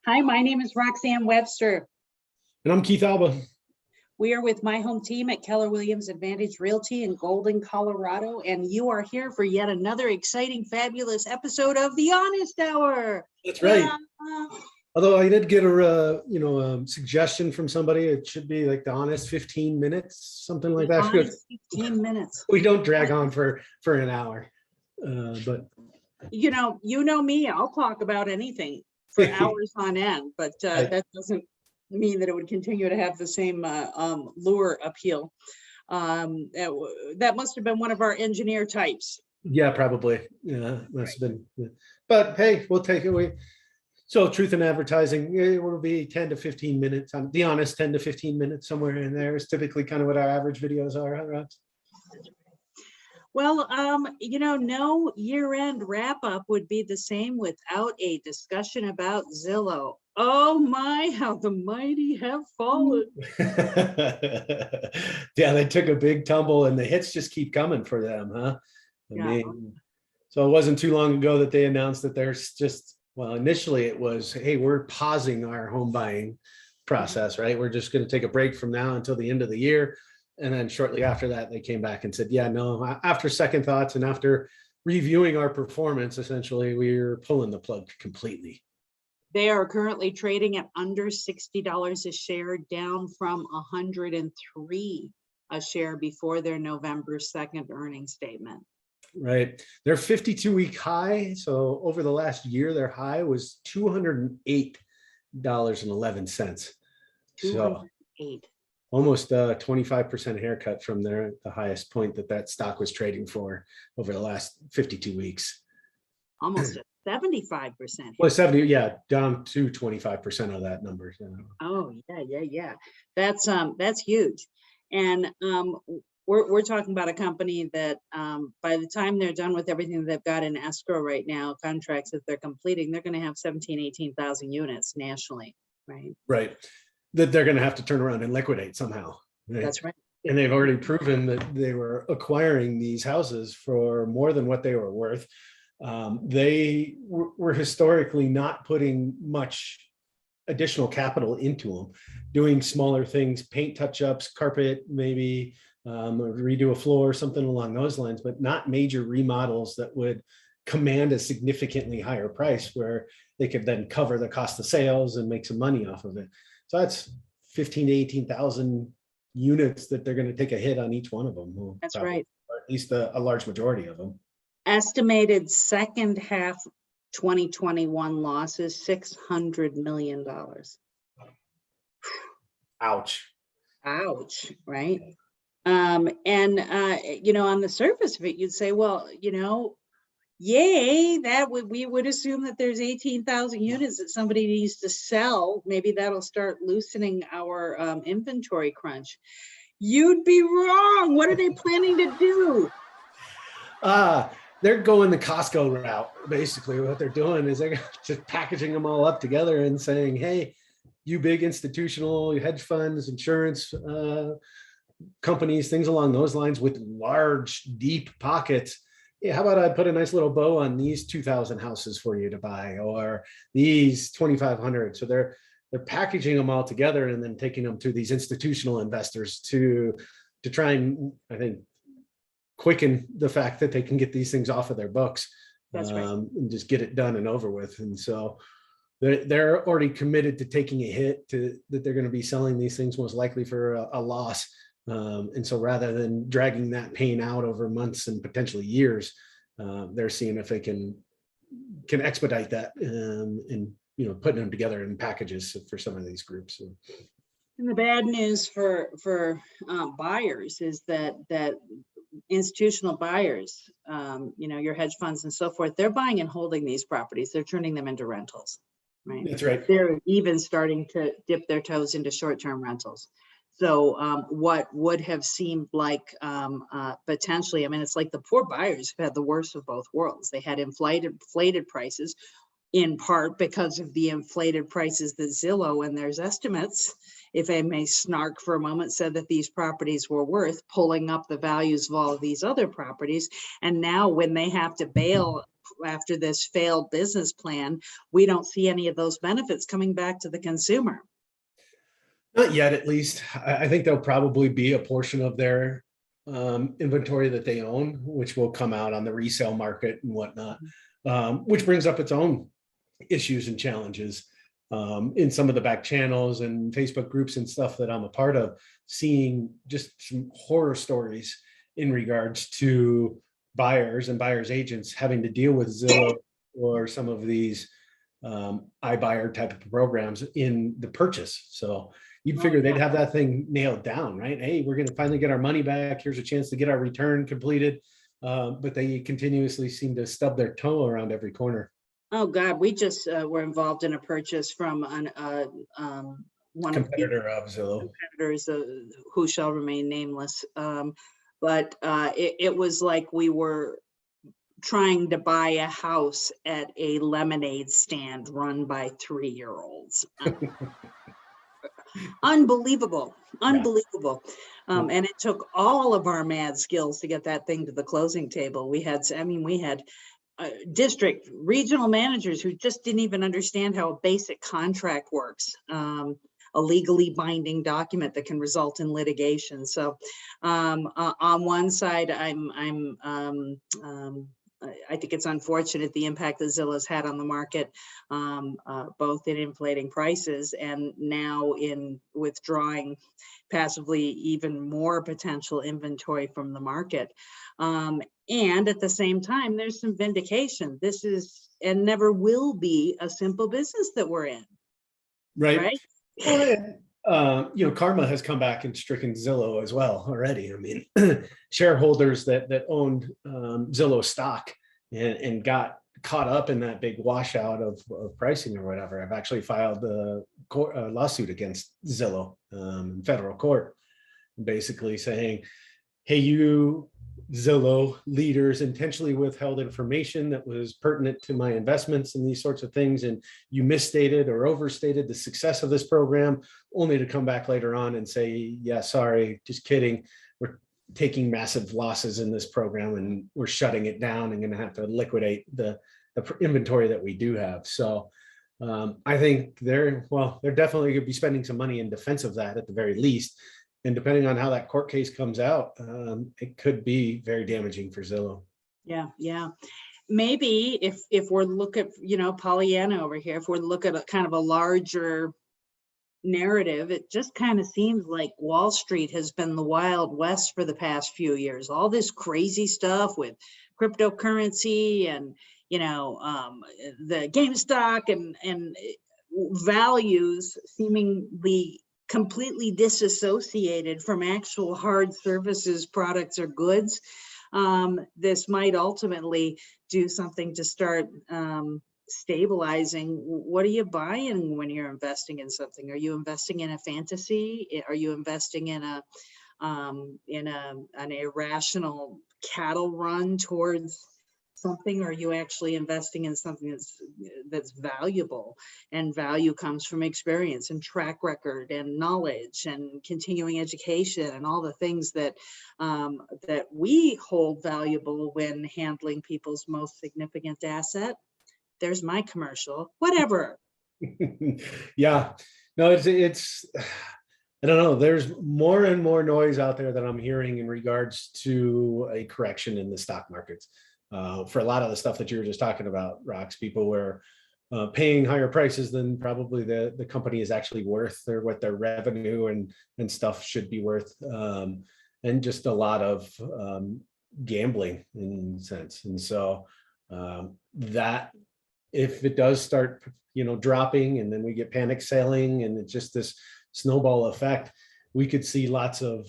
Hi, my name is Roxane Webster. And I'm Keith Alba. We are with my home team at Keller Williams Advantage Realty in Golden, Colorado, and you are here for yet another exciting, fabulous episode of The Honest Hour. That's right. Although I did get a suggestion from somebody, it should be like the honest 15 minutes, something like that. Honest 15 minutes. We don't drag on for an hour, but you know me, I'll talk about anything for hours on end, but that doesn't mean that it would continue to have the same lure appeal. That must have been one of our engineer types. Yeah, probably. Yeah, must have been. Yeah. But hey, we'll take it. So truth in advertising, it will be 10 to 15 minutes. The honest 10 to 15 minutes, somewhere in there is typically kind of what our average videos are, huh, Rox? Well, no year-end wrap-up would be the same without a discussion about Zillow. Oh my, how the mighty have fallen. Yeah, they took a big tumble and the hits just keep coming for them, huh? I mean, so it wasn't too long ago that they announced that there's initially it was, hey, we're pausing our home buying process, right? We're just going to take a break from now until the end of the year. And then shortly after that, they came back and said, yeah, no, after second thoughts and after reviewing our performance, essentially, we're pulling the plug completely. They are currently trading at under $60 a share, down from $103 a share before their November 2nd earnings statement. Right. Their 52-week high. So over the last year, their high was $208.11. So almost a 25% haircut from the highest point that stock was trading for over the last 52 weeks. Almost a 75%. Well, 70, yeah, down to 25% of that number. Oh, yeah. That's huge. And we're talking about a company that by the time they're done with everything they've got in escrow right now, contracts that they're completing, they're going to have 18,000 units nationally, right? Right. That they're going to have to turn around and liquidate somehow. Right? That's right. And they've already proven that they were acquiring these houses for more than what they were worth. They were historically not putting much additional capital into them, doing smaller things, paint touch-ups, carpet, maybe redo a floor, something along those lines, but not major remodels that would command a significantly higher price where they could then cover the cost of sales and make some money off of it. So that's 15 to 18,000 units that they're going to take a hit on each one of them. That's right. Or at least a large majority of them. Estimated second half 2021 losses, $600 million. Ouch. Ouch, right? On the surface of it, you'd say, well, yay, we would assume that there's 18,000 units that somebody needs to sell. Maybe that'll start loosening our inventory crunch. You'd be wrong. What are they planning to do? They're going the Costco route. Basically, what they're doing is they're just packaging them all up together and saying, hey, you big institutional hedge funds, insurance companies, things along those lines with large, deep pockets. Yeah, how about I put a nice little bow on these 2,000 houses for you to buy, or these 2,500. So they're packaging them all together and then taking them to these institutional investors to try and, I think, quicken the fact that they can get these things off of their books. That's right. And just get it done and over with. And so they're already committed to taking a hit, that they're going to be selling these things most likely for a loss. And so rather than dragging that pain out over months and potentially years, they're seeing if they can expedite that and putting them together in packages for some of these groups. And the bad news for buyers is that institutional buyers, your hedge funds and so forth, they're buying and holding these properties. They're turning them into rentals, right? That's right. They're even starting to dip their toes into short-term rentals. So what would have seemed like potentially, it's like the poor buyers have had the worst of both worlds. They had inflated prices, in part because of the inflated prices that Zillow and their estimates, if I may snark for a moment, said that these properties were worth, pulling up the values of all of these other properties. And now when they have to bail after this failed business plan, we don't see any of those benefits coming back to the consumer. Not yet, at least. I think there'll probably be a portion of their inventory that they own, which will come out on the resale market and whatnot, which brings up its own issues and challenges in some of the back channels and Facebook groups and stuff that I'm a part of, seeing just some horror stories in regards to buyers and buyers agents having to deal with Zillow or some of these iBuyer type of programs in the purchase. So you'd figure they'd have that thing nailed down, right? Hey, we're going to finally get our money back. Here's a chance to get our return completed. But they continuously seem to stub their toe around every corner. Oh God, we just were involved in a purchase from one competitor of Zillow. Competitors who shall remain nameless. But it was like we were trying to buy a house at a lemonade stand run by 3-year-olds. Unbelievable. And it took all of our mad skills to get that thing to the closing table. We had district regional managers who just didn't even understand how a basic contract works, a legally binding document that can result in litigation. So on one side, I think it's unfortunate the impact that Zillow's had on the market, both in inflating prices and now in withdrawing passively even more potential inventory from the market. And at the same time, there's some vindication. This is and never will be a simple business that we're in. Right? Well, karma has come back and stricken Zillow as well already. I mean, shareholders that owned Zillow stock and got caught up in that big washout of pricing or whatever, I've actually filed a lawsuit against Zillow in federal court, basically saying, hey, you Zillow leaders intentionally withheld information that was pertinent to my investments and these sorts of things, and you misstated or overstated the success of this program, only to come back later on and say, yeah, sorry, just kidding, we're taking massive losses in this program and we're shutting it down and going to have to liquidate the inventory that we do have. So I think they're definitely going to be spending some money in defense of that at the very least. And depending on how that court case comes out, it could be very damaging for Zillow. Yeah. Maybe if we're looking, Pollyanna over here, if we're looking at kind of a larger narrative, it just kind of seems like Wall Street has been the Wild West for the past few years. All this crazy stuff with cryptocurrency and, the GameStop and values seemingly completely disassociated from actual hard services, products, or goods. This might ultimately do something to start stabilizing. What are you buying when you're investing in something? Are you investing in a fantasy? Are you investing in an irrational cattle run towards something? Or are you actually investing in something that's valuable? And value comes from experience and track record and knowledge and continuing education and all the things that that we hold valuable when handling people's most significant asset. There's my commercial, whatever. Yeah, no, it's I don't know. There's more and more noise out there that I'm hearing in regards to a correction in the stock markets. For a lot of the stuff that you were just talking about, Rox, people were paying higher prices than probably the company is actually worth, or what their revenue and stuff should be worth, and just a lot of gambling in a sense. And so that if it does start, dropping, and then we get panic selling, and it's just this snowball effect, we could see lots of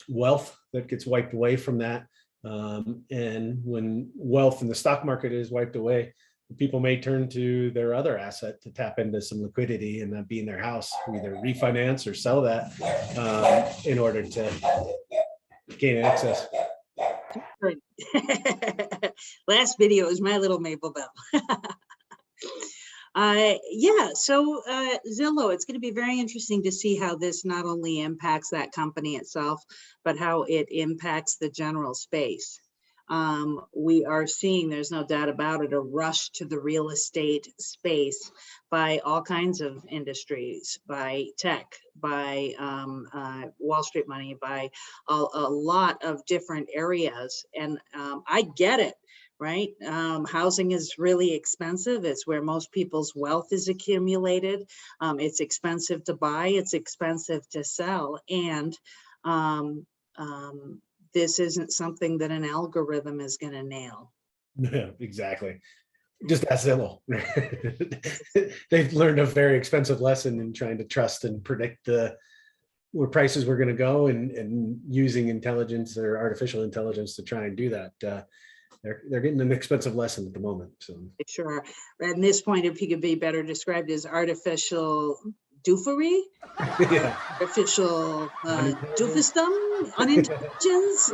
wealth that gets wiped away from that. And when wealth in the stock market is wiped away, people may turn to their other asset to tap into some liquidity, and that being their house, either refinance or sell that in order to gain access. Last video is my little Maple Bell. So Zillow, it's going to be very interesting to see how this not only impacts that company itself, but how it impacts the general space. we are seeing, there's no doubt about it, a rush to the real estate space by all kinds of industries, by tech, by Wall Street money, by a lot of different areas. And I get it, right? Housing is really expensive. It's where most people's wealth is accumulated. It's expensive to buy, it's expensive to sell. And this isn't something that an algorithm is going to nail. Yeah, exactly. Just ask Zillow. They've learned a very expensive lesson in trying to trust and predict where prices were going to go, and using intelligence or artificial intelligence to try and do that. They're getting an expensive lesson at the moment. So Sure. At this point, if he could be better described as artificial doofery, yeah. artificial doofusdom, unintelligence.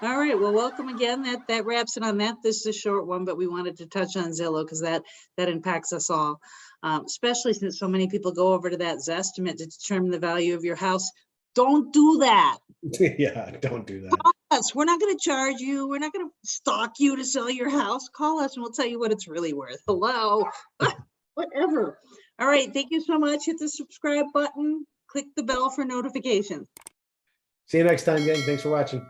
All right, well, welcome again. That wraps it on that. This is a short one, but we wanted to touch on Zillow because that impacts us all, especially since so many people go over to that Zestimate to determine the value of your house. Don't do that. Yeah, don't do that. Call us. We're not going to charge you. We're not going to stalk you to sell your house. Call us and we'll tell you what it's really worth. Hello. Whatever. All right. Thank you so much. Hit the subscribe button. Click the bell for notifications. See you next time, gang. Thanks for watching.